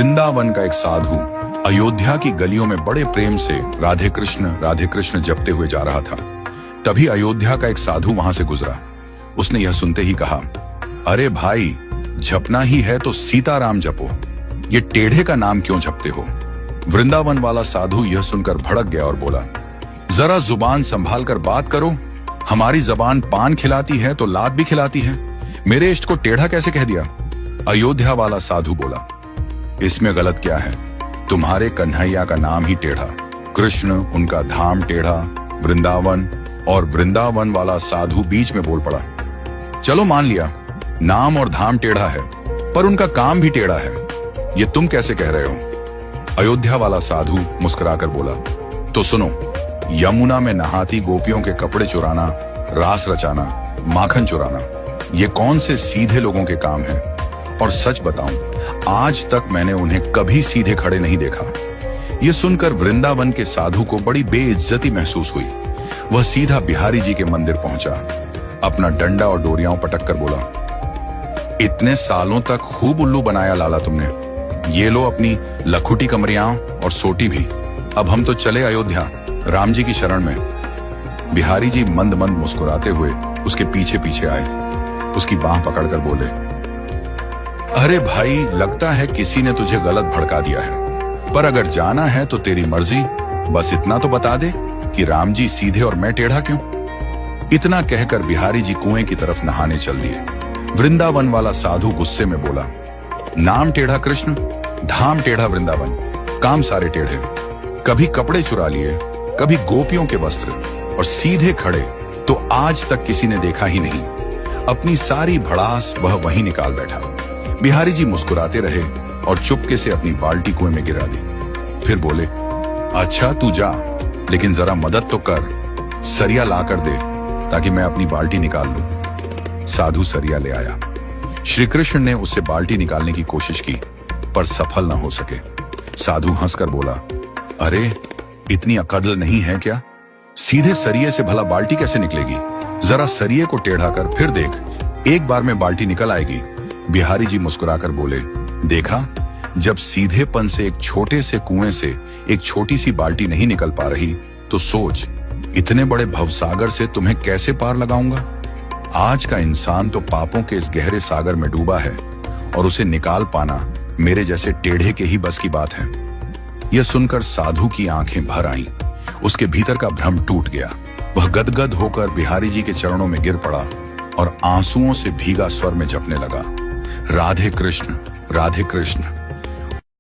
वृंदावन का एक साधु अयोध्या की गलियों में बड़े प्रेम से राधे कृष्ण जपते हुए जा रहा था। तभी अयोध्या का एक साधु वहां से गुजरा। उसने यह सुनते ही कहा, अरे भाई, जपना ही है तो सीताराम जपो, ये टेढ़े का नाम क्यों जपते हो? वृंदावन वाला साधु यह सुनकर भड़क गया और बोला, जरा जुबान संभाल कर बात करो। हमारी जबान पान खिलाती है तो लात भी खिलाती है। मेरे इष्ट को टेढ़ा कैसे कह दिया? अयोध्या वाला साधु बोला, इसमें गलत क्या है? तुम्हारे कन्हैया का नाम ही टेढ़ा, कृष्ण उनका धाम टेढ़ा, वृंदावन। और वृंदावन वाला साधु बीच में बोल पड़ा, चलो मान लिया नाम और धाम टेढ़ा है, पर उनका काम भी टेढ़ा है, ये तुम कैसे कह रहे हो? अयोध्या वाला साधु मुस्कुराकर बोला, तो सुनो, यमुना में नहाती गोपियों के कपड़े चुराना, रास रचाना, माखन चुराना, ये कौन से सीधे लोगों के काम है? और सच बताऊं, आज तक मैंने उन्हें कभी सीधे खड़े नहीं देखा। यह सुनकर वृंदावन के साधु को बड़ी बेइज्जती महसूस हुई। वह सीधा बिहारी जी के मंदिर पहुंचा, अपना डंडा और डोरियां पटक कर बोला, इतने सालों तक खूब उल्लू बनाया लाला तुमने, ये लो अपनी लखुटी कमरियां और सोटी भी। अब हम तो चले अयोध्या, राम जी की शरण में। बिहारी जी मंद मंद मुस्कुराते हुए उसके पीछे पीछे आए, उसकी बांह पकड़कर बोले, अरे भाई, लगता है किसी ने तुझे गलत भड़का दिया है, पर अगर जाना है तो तेरी मर्जी। बस इतना तो बता दे कि राम जी सीधे और मैं टेढ़ा क्यों? इतना कहकर बिहारी जी कुएं की तरफ नहाने चल दिए। वृंदावन वाला साधु गुस्से में बोला, नाम टेढ़ा कृष्ण, धाम टेढ़ा वृंदावन, काम सारे टेढ़े। कभी कपड़े चुरा लिए, कभी गोपियों के वस्त्र, और सीधे खड़े तो आज तक किसी ने देखा ही नहीं। अपनी सारी भड़ास वह वहीं निकाल बैठा। बिहारी जी मुस्कुराते रहे और चुपके से अपनी बाल्टी कुएं में गिरा दी। फिर बोले, अच्छा तू जा, लेकिन जरा मदद तो कर, सरिया ला कर दे ताकि मैं अपनी बाल्टी निकाल लूं। साधु सरिया ले आया। श्री कृष्ण ने उससे बाल्टी निकालने की कोशिश की, पर सफल न हो सके। साधु हंसकर बोला, अरे इतनी अकड़ नहीं है क्या? सीधे सरिये से भला बाल्टी कैसे निकलेगी? जरा सरिये को टेढ़ा कर फिर देख, एक बार में बाल्टी निकल आएगी। बिहारी जी मुस्कुराकर बोले, देखा, जब सीधेपन से एक छोटे से कुएं से एक छोटी सी बाल्टी नहीं निकल पा रही, तो सोच, इतने बड़े भवसागर से तुम्हें कैसे पार लगाऊंगा? आज का इंसान तो पापों के इस गहरे सागर में डूबा है, और उसे निकाल पाना मेरे जैसे टेढ़े के ही बस की बात है। यह सुनकर साधु की आंखें भर आईं, उसके भीतर का भ्रम टूट गया। वह गदगद होकर बिहारी जी के चरणों में गिर पड़ा और आंसुओं से भीगा स्वर में जपने लगा, राधे कृष्ण, राधे कृष्ण।